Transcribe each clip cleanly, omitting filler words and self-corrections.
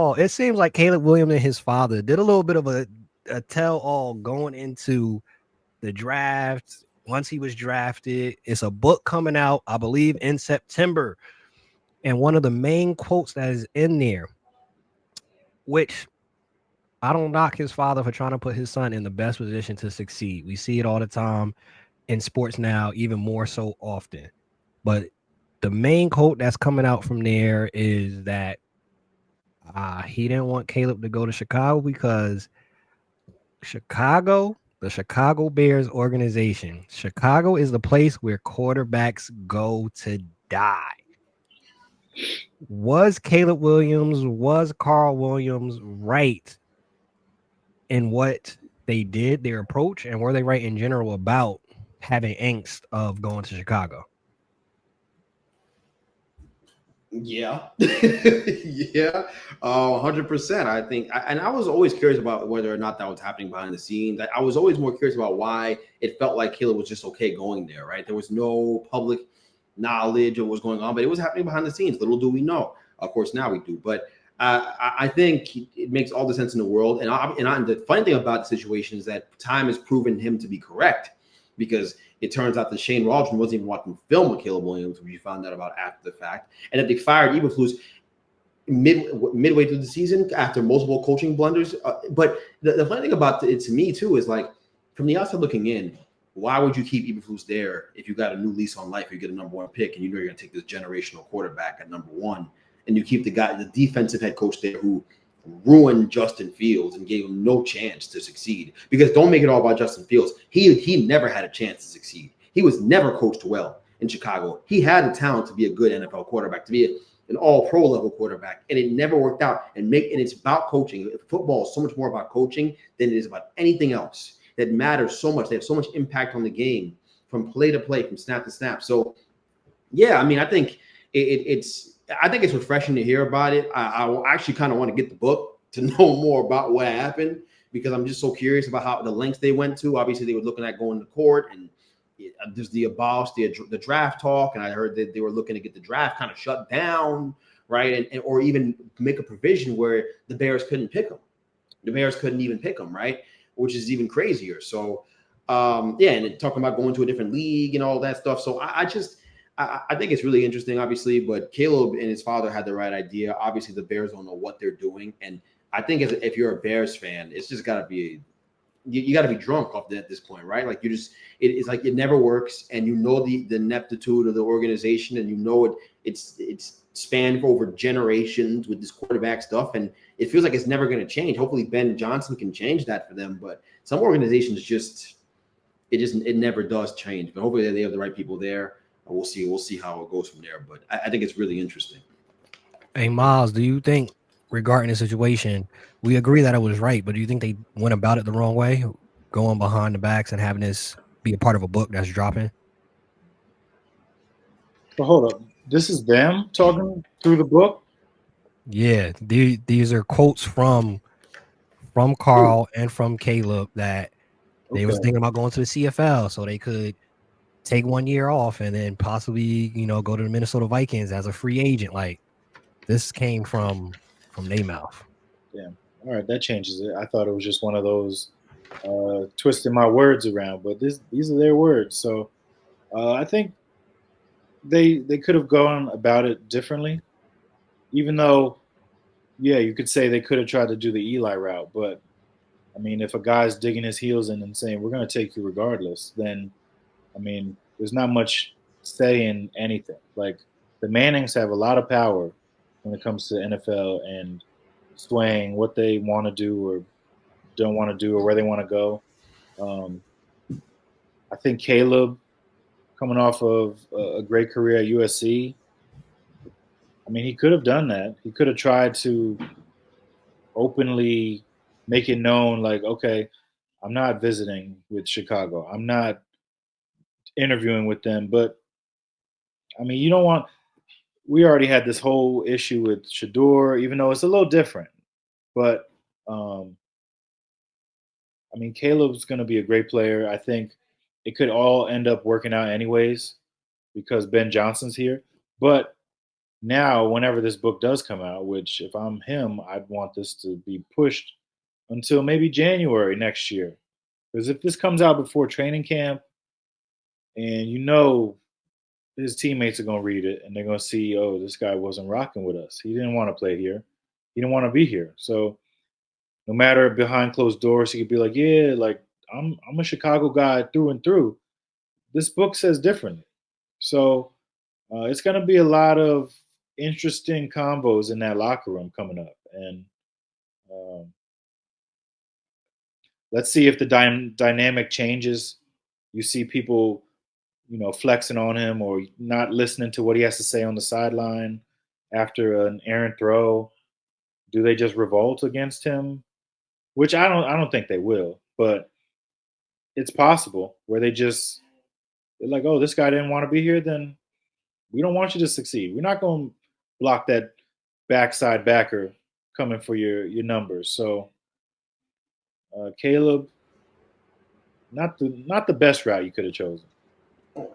Oh, it seems like Caleb Williams and his father did a little bit of a tell all going into the draft. Once he was drafted, it's a book coming out, I believe, in September. And one of the main quotes that is in there, which I don't knock his father for trying to put his son in the best position to succeed. We see it all the time in sports now, even more so often. But the main quote that's coming out from there is that he didn't want Caleb to go to Chicago because Chicago, the Chicago Bears organization, Chicago is the place where quarterbacks go to die. Was Caleb Williams, was Carl Williams right in what they did, their approach, and were they right in general about having angst of going to Chicago? Yeah, yeah, 100%. I think, and I was always curious about whether or not that was happening behind the scenes. I was always more curious about why it felt like Caleb was just okay going there. Right, there was no public knowledge of what was going on, but it was happening behind the scenes. Little do we know. Of course, now we do. But I think it makes all the sense in the world. And the funny thing about the situation is that time has proven him to be correct, because it turns out that Shane Waldron wasn't even watching film with Caleb Williams, which you found out about after the fact, and that they fired Eberflus midway through the season after multiple coaching blunders. But the funny thing about it to me too is, like, from the outside looking in, why would you keep Eberflus there if you got a new lease on life? You get a number one pick, and you know you're going to take this generational quarterback at number one, and you keep the defensive head coach there who ruined Justin Fields and gave him no chance to succeed. Because don't make it all about Justin Fields. He never had a chance to succeed. He was never coached well in Chicago. He had the talent to be a good NFL quarterback, to be an all-pro level quarterback, and it never worked out. And it's about coaching. Football is so much more about coaching than it is about anything else. That matters so much. They have so much impact on the game from play to play, from snap to snap. So, yeah, I mean, I think it's refreshing to hear about it. I actually kind of want to get the book to know more about what happened, because I'm just so curious about how the lengths they went to. Obviously, they were looking at going to court, and there's the draft talk, and I heard that they were looking to get the draft kind of shut down, right, and or even make a provision where the Bears couldn't pick them. The Bears couldn't even pick them, right, which is even crazier. So, yeah, and talking about going to a different league and all that stuff. So I think it's really interesting, obviously, but Caleb and his father had the right idea. Obviously, the Bears don't know what they're doing, and I think if you're a Bears fan, it's just got to be you got to be drunk off that at this point, right? Like it's like it never works, and you know the ineptitude of the organization, and you know it's spanned over generations with this quarterback stuff, and it feels like it's never going to change. Hopefully, Ben Johnson can change that for them, but some organizations it never does change. But hopefully, they have the right people there. We'll see. We'll see how it goes from there. But I think it's really interesting. Hey, Miles, do you think regarding the situation, we agree that it was right, but do you think they went about it the wrong way, going behind the backs and having this be a part of a book that's dropping? But hold up, this is them talking through the book. Yeah, these are quotes from Ooh, Carl and from Caleb that they was okay. thinking about going to the CFL so they could take 1 year off and then possibly, go to the Minnesota Vikings as a free agent. Like, this came from their mouth. Yeah. All right, that changes it. I thought it was just one of those twisting my words around, but these are their words. So I think they could have gone about it differently, even though, yeah, you could say they could have tried to do the Eli route. But I mean, if a guy's digging his heels in and saying we're going to take you regardless, then I mean, there's not much say in anything. Like, the Mannings have a lot of power when it comes to the NFL and swaying what they want to do or don't want to do or where they want to go. Um, I think Caleb, coming off of a great career at USC, I mean, he could have done that. He could have tried to openly make it known, like, okay, I'm not visiting with Chicago. I'm not interviewing with them. But I mean, you don't want. We already had this whole issue with Shador, even though it's a little different. But um, I mean, Caleb's going to be a great player. I think it could all end up working out anyways because Ben Johnson's here. But now, whenever this book does come out, which if I'm him, I'd want this to be pushed until maybe January next year. Because if this comes out before training camp, and his teammates are going to read it and they're going to see, oh, this guy wasn't rocking with us. He didn't want to play here. He didn't want to be here. So no matter behind closed doors, he could be like, yeah, like I'm a Chicago guy through and through. This book says differently. So it's going to be a lot of interesting combos in that locker room coming up. And um, let's see if the dynamic changes. You see people, flexing on him or not listening to what he has to say on the sideline after an errant throw. Do they just revolt against him? Which I don't think they will, but it's possible where they're like, oh, this guy didn't want to be here, then we don't want you to succeed. We're not going to block that backside backer coming for your numbers. So Caleb, not the best route you could have chosen.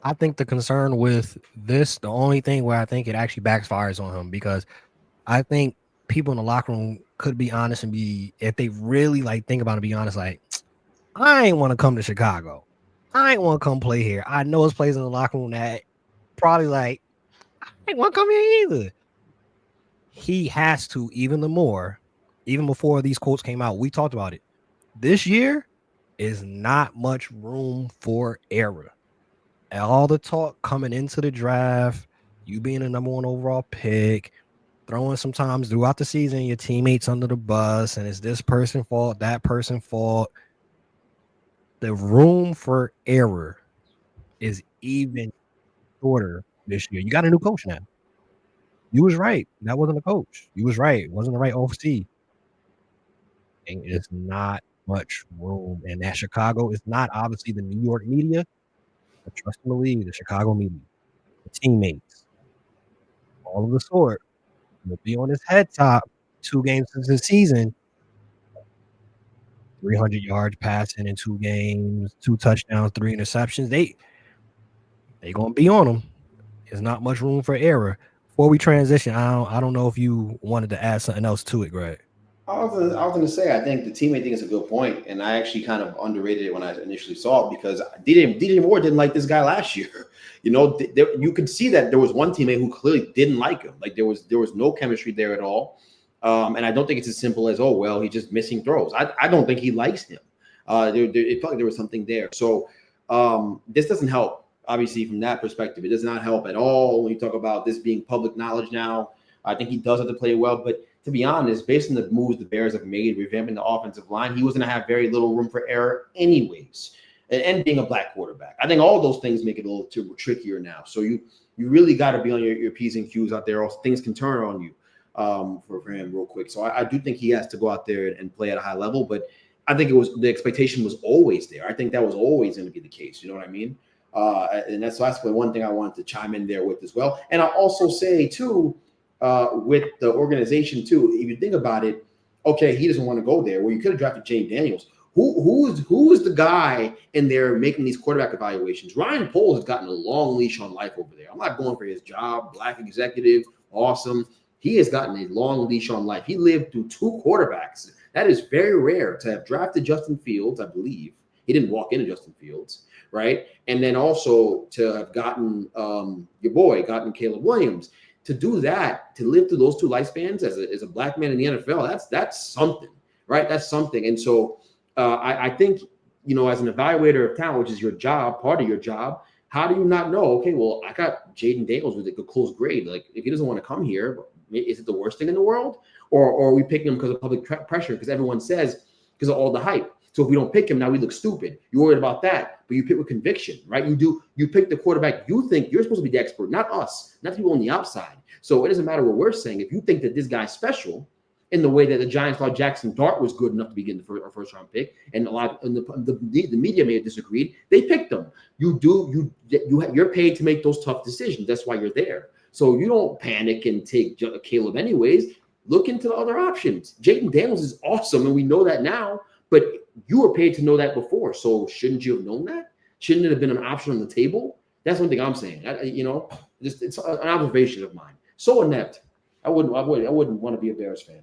I think the concern with this, the only thing where I think it actually backfires on him, because I think people in the locker room could be honest and be, if they really like think about it, be honest, like, I ain't want to come to Chicago. I ain't want to come play here. I know it's players in the locker room that probably like, I ain't want to come here either. He has to, even the more, even before these quotes came out, we talked about it. This year is not much room for error. And all the talk coming into the draft, you being the number 1 overall pick, throwing sometimes throughout the season your teammates under the bus, and it's this person's fault, that person's fault. The room for error is even shorter this year. You got a new coach now. You was right. That wasn't a coach. You was right. It wasn't the right OC. And it's not much room. And that Chicago is not obviously the New York media, but trust and believe the Chicago media, the teammates, all of the sort will be on his head top 2 games into the season. 300 yards passing in 2 games, 2 touchdowns, 3 interceptions. They gonna be on him. There's not much room for error. Before we transition, I don't know if you wanted to add something else to it, Greg. I was going to say, I think the teammate thing is a good point, and I actually kind of underrated it when I initially saw it because DJ Moore didn't like this guy last year. You could see that there was one teammate who clearly didn't like him. Like there was no chemistry there at all, and I don't think it's as simple as, oh well, he's just missing throws. I don't think he likes him. It felt like there was something there. So this doesn't help. Obviously, from that perspective, it does not help at all when you talk about this being public knowledge now. I think he does have to play well, but to be honest, based on the moves the Bears have made, revamping the offensive line, he was going to have very little room for error anyways. And being a black quarterback, I think all those things make it a little trickier now. So you really got to be on your P's and Q's out there, or things can turn on you for him real quick. So I do think he has to go out there and play at a high level, but I think the expectation was always there. I think that was always going to be the case. You know what I mean? And that's one thing I wanted to chime in there with as well. And I'll also say too, with the organization too, if you think about it, okay, he doesn't want to go there. Well, you could have drafted Jane Daniels. Who's the guy in there making these quarterback evaluations? Ryan Poles has gotten a long leash on life over there. I'm not going for his job, black executive, awesome. He has gotten a long leash on life. He lived through 2 quarterbacks. That is very rare to have drafted Justin Fields, I believe. He didn't walk into Justin Fields, right? And then also to have gotten gotten Caleb Williams. To do that, to live through those 2 lifespans as a black man in the NFL, that's something, right? That's something. And so I think, as an evaluator of talent, which is your job, part of your job, how do you not know, okay, well, I got Jaden Daniels with a close grade. Like, if he doesn't want to come here, is it the worst thing in the world? Or are we picking him because of public pressure? Because everyone says, because of all the hype. So if we don't pick him, now we look stupid. You're worried about that, but you pick with conviction, right? You pick the quarterback you think you're supposed to be the expert, not us, not people on the outside. So it doesn't matter what we're saying. If you think that this guy's special in the way that the Giants thought Jackson Dart was good enough to be getting the first round pick, and a lot of the media may have disagreed, they picked him. You're paid to make those tough decisions. That's why you're there. So you don't panic and take Caleb anyways. Look into the other options. Jaden Daniels is awesome, and we know that now. But you were paid to know that before, so shouldn't you have known that? Shouldn't it have been an option on the table? That's one thing I'm saying. It's an observation of mine. So inept. I wouldn't want to be a Bears fan.